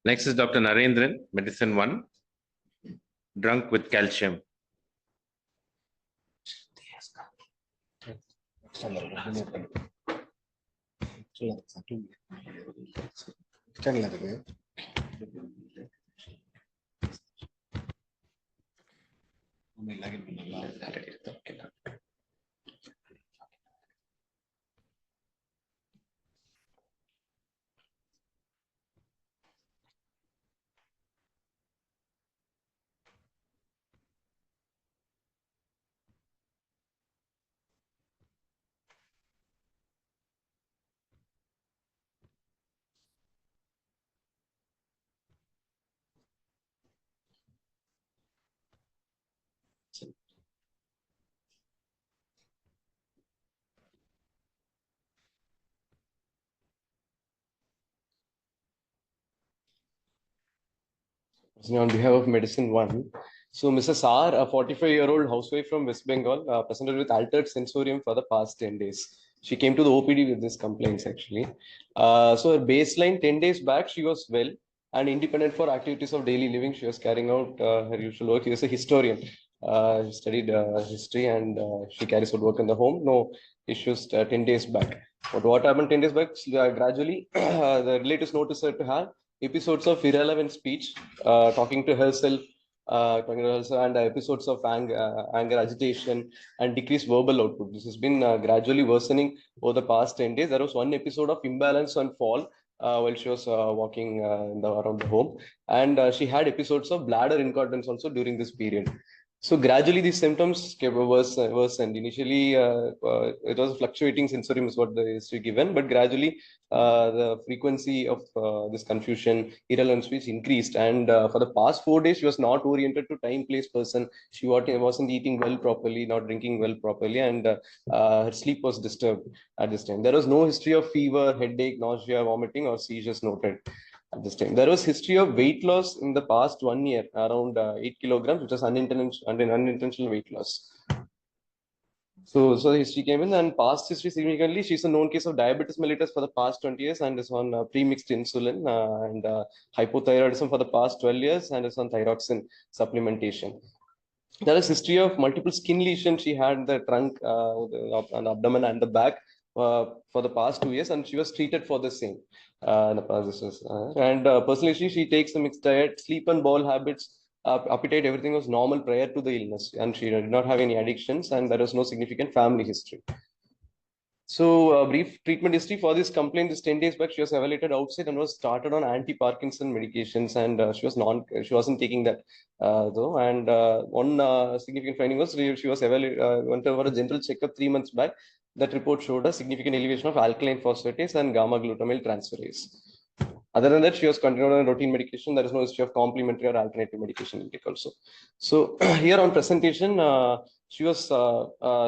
Next is Dr. Narendiran, Medicine 1, drunk with calcium. On behalf of Medicine 1. So, Mrs. R, a 45-year-old housewife from West Bengal, presented with altered sensorium for the past 10 days. She came to the OPD with these complaints actually. So, her baseline 10 days back, she was well and independent for activities of daily living. She was carrying out her usual work. She was a historian. She studied history and she carries out work in the home. No issues 10 days back. But what happened 10 days back? Gradually, the relatives noticed her to have episodes of irrelevant speech, talking to herself, and episodes of anger, agitation, and decreased verbal output. This has been gradually worsening over the past 10 days. There was one episode of imbalance and fall while she was walking around the home, and she had episodes of bladder incontinence also during this period. So gradually these symptoms came worse, and initially it was fluctuating sensorium is what the history given, but gradually the frequency of this confusion, irrelevant speech increased, and for the past 4 days she was not oriented to time, place, person. She wasn't eating well properly, not drinking well properly, and her sleep was disturbed at this time. There was no history of fever, headache, nausea, vomiting, or seizures noted at this time. There was history of weight loss in the past 1 year, around 8 kilograms, which was unintentional weight loss. So the history came in, and past history significantly, she's a known case of diabetes mellitus for the past 20 years and is on pre-mixed insulin and hypothyroidism for the past 12 years and is on thyroxine supplementation. There is history of multiple skin lesions she had in the trunk, the abdomen and the back for the past 2 years, and she was treated for the same. Personally, she takes a mixed diet, sleep and bowel habits, appetite, everything was normal prior to the illness, and she did not have any addictions, and there was no significant family history. So, brief treatment history for this complaint is 10 days back. She was evaluated outside and was started on anti-Parkinson medications, and she wasn't taking that though. And one significant finding was she was went for a general checkup 3 months back. That report showed a significant elevation of alkaline phosphatase and gamma glutamyl transferase. Other than that, she was continued on routine medication. There is no history of complementary or alternative medication intake also. So here on presentation, she was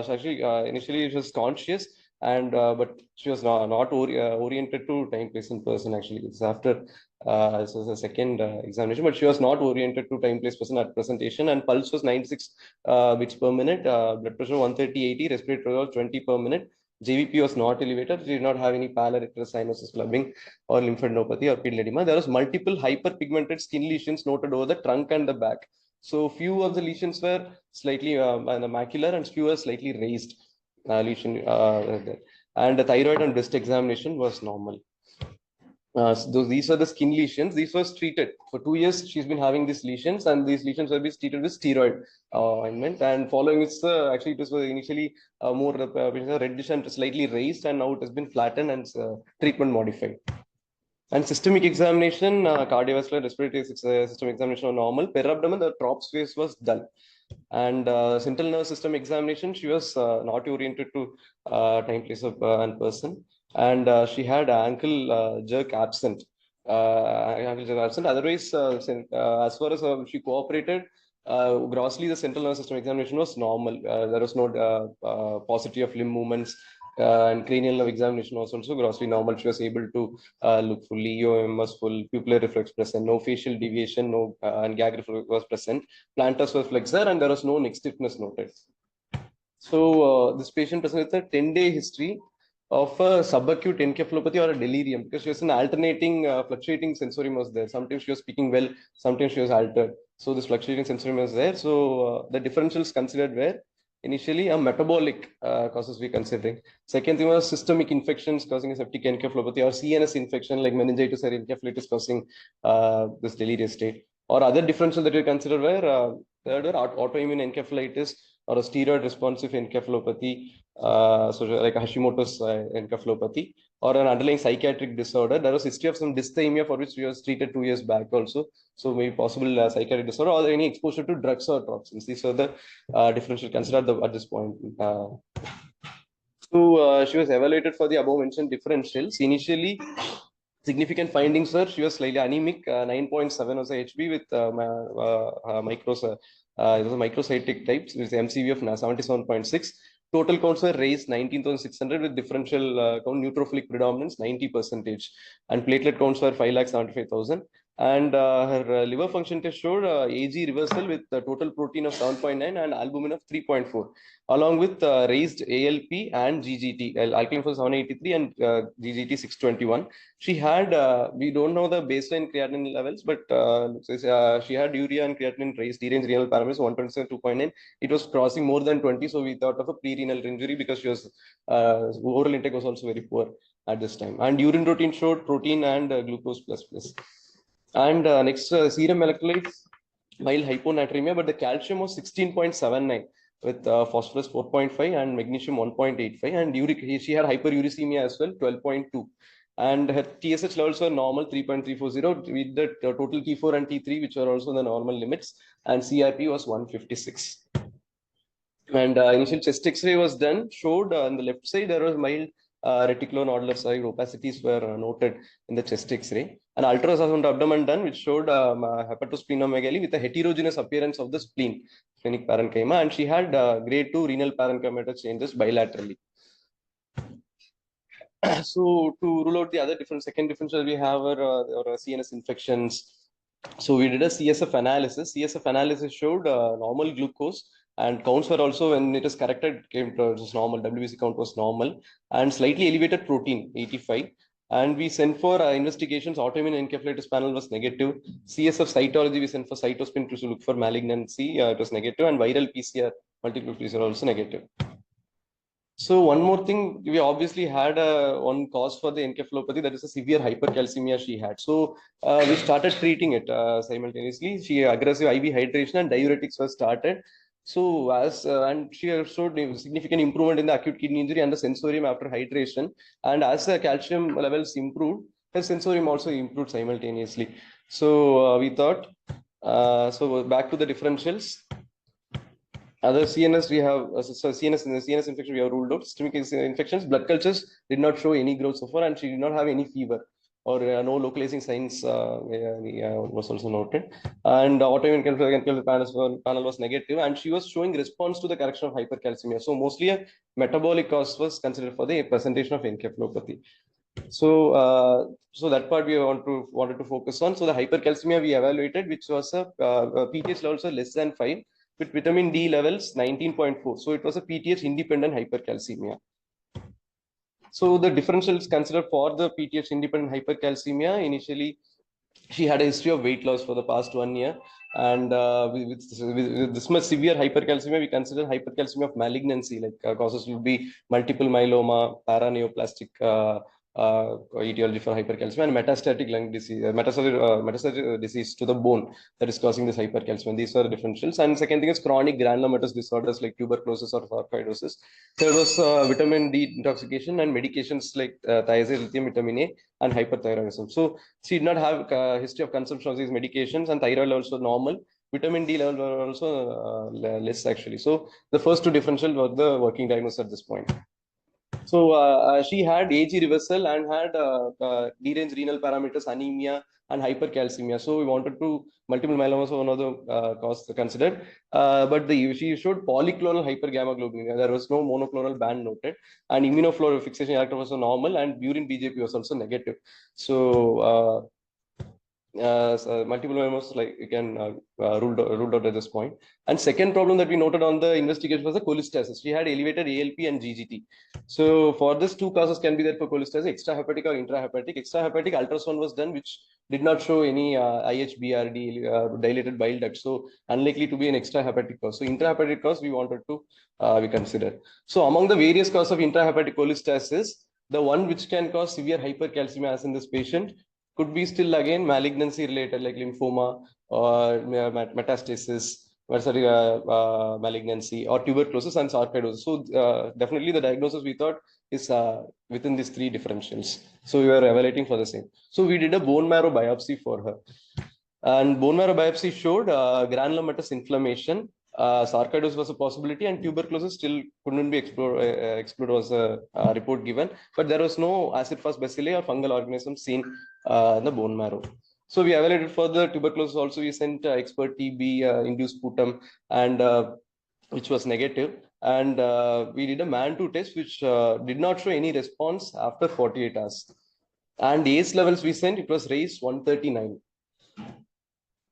actually initially she was conscious, and but she was not oriented to time, place, and person. Actually, it's after this was a second examination, but she was not oriented to time, place, person at presentation. And pulse was 96 beats per minute, blood pressure 130/80, respiratory was 20 per minute. JVP was not elevated. She did not have any pallor, cyanosis, clubbing, or lymphadenopathy or pidal edema. There was multiple hyperpigmented skin lesions noted over the trunk and the back. So few of the lesions were slightly the macular, and few were slightly raised lesion. And the thyroid and breast examination was normal. So these are the skin lesions. These was treated for 2 years. She's been having these lesions, and these lesions were being treated with steroid ointment. And following it's actually it was initially more reddish and slightly raised, and now it has been flattened and treatment modified. And systemic examination, cardiovascular, respiratory system examination are normal. Per abdomen, the TROPS phase was dull. And central nervous system examination, she was not oriented to time, place, of and person. And she had ankle jerk absent. Ankle jerk absent. Otherwise, as far as she cooperated, grossly the central nervous system examination was normal. There was no paucity of limb movements. And cranial nerve examination was also grossly normal. She was able to look fully, EOM was full, pupillary reflex present, no facial deviation, no and gag reflex was present. Plantar was flexor, and there was no neck stiffness noted. So this patient presented with a 10-day history of a subacute encephalopathy or a delirium, because she was an alternating, fluctuating sensorium was there. Sometimes she was speaking well, sometimes she was altered. So this fluctuating sensorium was there. So the differentials considered were initially a metabolic causes we're considering. Second thing was systemic infections causing a septic encephalopathy, or CNS infection like meningitis or encephalitis causing this delirious state. Or other differential that we consider were third were autoimmune encephalitis or a steroid responsive encephalopathy, so like a Hashimoto's encephalopathy, or an underlying psychiatric disorder. There was history of some dysthymia for which we was treated 2 years back also. So maybe possible psychiatric disorder or any exposure to drugs or toxins. These are the differential considered at this point. So she was evaluated for the above mentioned differentials. Initially, significant findings were she was slightly anemic, 9.7 was a HB with it was a microcytic types with MCV of 77.6. Total counts were raised 19,600 with differential count neutrophilic predominance 90%, and platelet counts were 5,75,000. And her liver function test showed AG reversal with the total protein of 7.9 and albumin of 3.4, along with raised ALP and GGT, alkaline for 783 and GGT 621. She had, we don't know the baseline creatinine levels, but she had urea and creatinine raised, deranged renal parameters 127, 2.9. It was crossing more than 20, so we thought of a pre-renal injury because she was oral intake was also very poor at this time. And urine routine showed protein and glucose plus plus. And next, serum electrolytes, mild hyponatremia, but the calcium was 16.79 with phosphorus 4.5 and magnesium 1.85, and she had hyperuricemia as well, 12.2. And her TSH levels were normal, 3.340, with the total T4 and T3, which are also the normal limits, and CRP was 156. And initial chest X-ray was done, showed on the left side there was mild reticulonodular side opacities were noted in the chest X-ray. An ultrasound abdomen done, which showed hepatosplenomegaly with a heterogeneous appearance of the spleen, splenic parenchyma, and she had grade 2 renal parenchyma changes bilaterally. So to rule out the other different second differential we have are CNS infections. So we did a CSF analysis. CSF analysis showed normal glucose, and counts were also, when it is corrected, came to normal. WBC count was normal, and slightly elevated protein 85. And we sent for investigations. Autoimmune encephalitis panel was negative. CSF cytology we sent for cytospin to look for malignancy. It was negative, and viral PCR, multiple PCR also negative. So one more thing, we obviously had one cause for the encephalopathy, that is a severe hypercalcemia she had. So we started treating it simultaneously. She aggressive IV hydration and diuretics were started. So and she showed significant improvement in the acute kidney injury and the sensorium after hydration. And as the calcium levels improved, her sensorium also improved simultaneously. So we thought, so back to the differentials. Other CNS we have CNS in the CNS infection we have ruled out. Systemic infections, blood cultures did not show any growth so far, and she did not have any fever or no localizing signs was also noted. And autoimmune panel was negative, and she was showing response to the correction of hypercalcemia. So mostly a metabolic cause was considered for the presentation of encephalopathy. So so that part we wanted to focus on. So the hypercalcemia we evaluated, which was a PTH levels are less than 5 with vitamin D levels 19.4. So it was a PTH independent hypercalcemia. So the differentials considered for the PTH independent hypercalcemia, initially she had a history of weight loss for the past 1 year. And with this much severe hypercalcemia, we consider hypercalcemia of malignancy, like causes will be multiple myeloma, paraneoplastic etiology for hypercalcemia, and metastatic lung disease, metastatic disease to the bone that is causing this hypercalcemia. These are the differentials. And second thing is chronic granulomatous disorders like tuberculosis or sarcoidosis. There was vitamin D intoxication and medications like thiazide, lithium, vitamin A, and hyperthyroidism. So she did not have a history of consumption of these medications, and thyroid levels were normal. Vitamin D levels were also less actually. So the first two differential were the working diagnosis at this point. So she had AG reversal and had deranged renal parameters, anemia, and hypercalcemia. So we wanted to multiple myeloma, so one of the causes considered. But she showed polyclonal hypergammaglobulinemia. There was no monoclonal band noted, and immunofluorescence reactor was normal, and urine BJP was also negative. So multiple myeloma, like you can ruled out at this point. And second problem that we noted on the investigation was the cholestasis. She had elevated ALP and GGT. So for this, two causes can be there for cholestasis: extrahepatic or intrahepatic. Extrahepatic ultrasound was done, which did not show any IHBRD, dilated bile duct. So unlikely to be an extrahepatic cause. So intrahepatic cause we wanted to we consider. So among the various causes of intrahepatic cholestasis, the one which can cause severe hypercalcemia as in this patient could be still again malignancy related, like lymphoma or metastasis, malignancy or tuberculosis and sarcoidosis. So definitely the diagnosis we thought is within these three differentials. So we were evaluating for the same. So we did a bone marrow biopsy for her. And bone marrow biopsy showed granulomatous inflammation. Sarcoidosis was a possibility, and tuberculosis still couldn't be explored was a report given. But there was no acid-fast bacilli or fungal organisms seen in the bone marrow. So we evaluated for the tuberculosis also. We sent expert TB induced sputum, and which was negative. And we did a MAN2 test, which did not show any response after 48 hours. And ACE levels we sent, it was raised 139.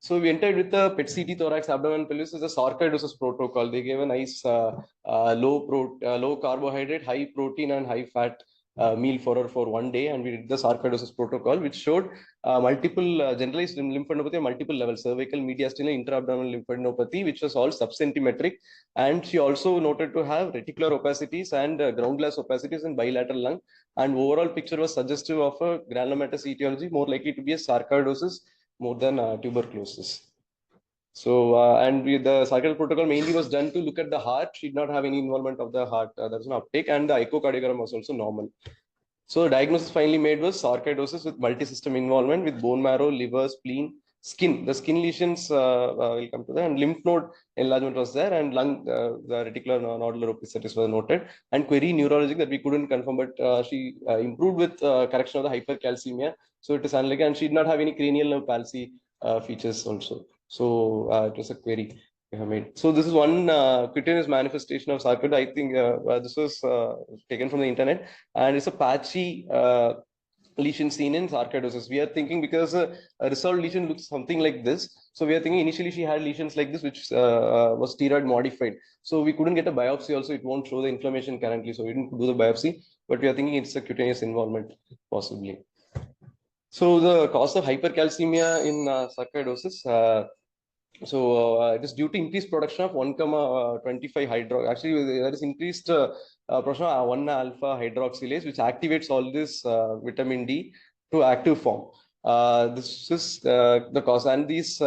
So we entered with the PET CT thorax abdomen pelvis as a sarcoidosis protocol. They gave a nice low carbohydrate, high protein and high fat meal for her for 1 day, and we did the sarcoidosis protocol, which showed multiple generalized lymphadenopathy, multiple levels: cervical, mediastinal, intra-abdominal lymphadenopathy, which was all subcentimetric, and she also noted to have reticular opacities and ground glass opacities in bilateral lung, and overall picture was suggestive of a granulomatous etiology, more likely to be a sarcoidosis more than tuberculosis. So, the cycle protocol mainly was done to look at the heart. She did not have any involvement of the heart. There was no uptake, and the echocardiogram was also normal. So, the diagnosis finally made was sarcoidosis with multi-system involvement with bone marrow, liver, spleen, skin. The skin lesions will come to that, and lymph node enlargement was there, and lung, the reticular nodular opacities was noted, and query neurologic that we couldn't confirm, but she improved with correction of the hypercalcemia. So it is unlikely, and she did not have any cranial nerve palsy features also. So it was a query we have made. So this is one cutaneous manifestation of sarcoidosis. I think this was taken from the internet, and it's a patchy lesion seen in sarcoidosis. We are thinking because a resolved lesion looks something like this. So we are thinking initially she had lesions like this, which was steroid modified. So we couldn't get a biopsy also. It won't show the inflammation currently. So we didn't do the biopsy, but we are thinking it's a cutaneous involvement possibly. So the cause of hypercalcemia in sarcoidosis, it is due to increased production of 1,25 hydro. Actually, there is increased production of 1 alpha hydroxylase, which activates all this vitamin D to active form. This is the cause, and these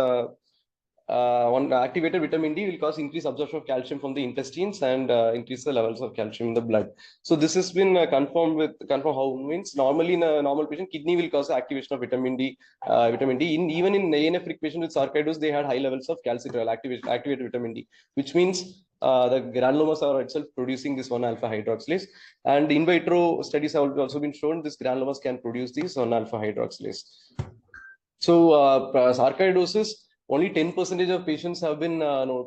one activated vitamin D will cause increased absorption of calcium from the intestines and increase the levels of calcium in the blood. So this has been confirmed how means normally in a normal patient, kidney will cause activation of vitamin D. Even in ANF patient with sarcoidosis, they had high levels of calcitriol, activated vitamin D, which means the granulomas are itself producing this 1 alpha hydroxylase, and in vitro studies have also been shown this granulomas can produce this 1 alpha hydroxylase. So sarcoidosis, only 10% of patients have been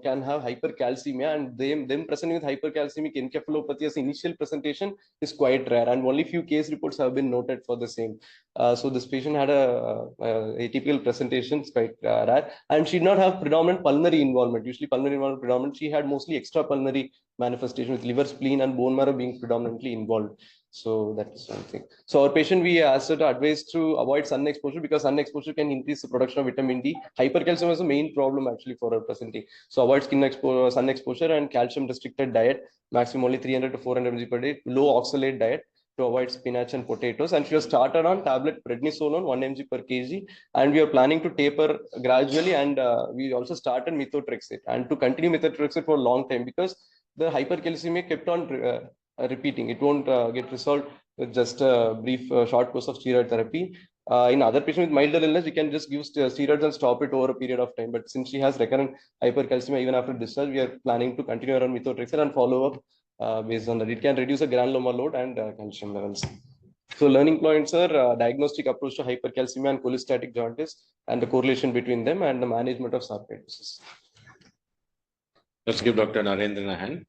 can have hypercalcemia, and them presenting with hypercalcemic encephalopathy as initial presentation is quite rare, and only few case reports have been noted for the same. So this patient had a atypical presentation, it's quite rare, and she did not have predominant pulmonary involvement. Usually pulmonary involvement predominant. She had mostly extrapulmonary manifestation with liver, spleen, and bone marrow being predominantly involved. So that is one thing. So our patient, we asked her to advise to avoid sun exposure because sun exposure can increase the production of vitamin D. Hypercalcium is the main problem actually for her presenting. So avoid sun exposure and calcium restricted diet, maximum only 300 to 400 mg per day, low oxalate diet to avoid spinach and potatoes. And she was started on tablet prednisolone 1 mg per kg, and we are planning to taper gradually. And we also started methotrexate and to continue methotrexate for a long time because the hypercalcemia kept on repeating. It won't get resolved with just a brief short course of steroid therapy. In other patients with milder illness, we can just give steroids and stop it over a period of time. But since she has recurrent hypercalcemia even after discharge, we are planning to continue her on methotrexate and follow up based on that. It can reduce the granuloma load and calcium levels. So learning points are diagnostic approach to hypercalcemia and cholestatic jaundice and the correlation between them and the management of sarcoidosis. Let's give Dr. Narendiran a hand.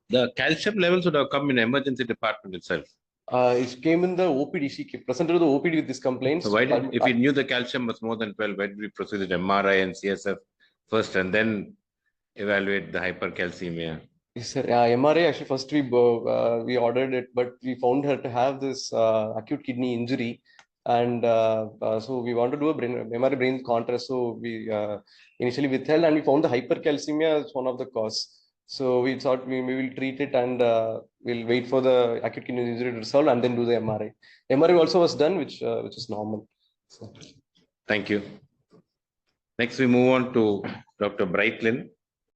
The calcium levels would have come in emergency department itself. It came in the OPD. She presented to the OPD with these complaints. So why did, if we knew the calcium was more than 12, why did we proceed with MRI and CSF first and then evaluate the hypercalcemia? Yes, sir. MRI actually first we ordered it, but we found her to have this acute kidney injury, and so we want to do a MRI brain contrast. So we initially withheld, and we found the hypercalcemia as one of the cause. So we thought we will treat it, and we'll wait for the acute kidney injury to resolve, and then do the MRI. MRI also was done, which is normal. So. Thank you. Next, we move on to Dr. Brightlin.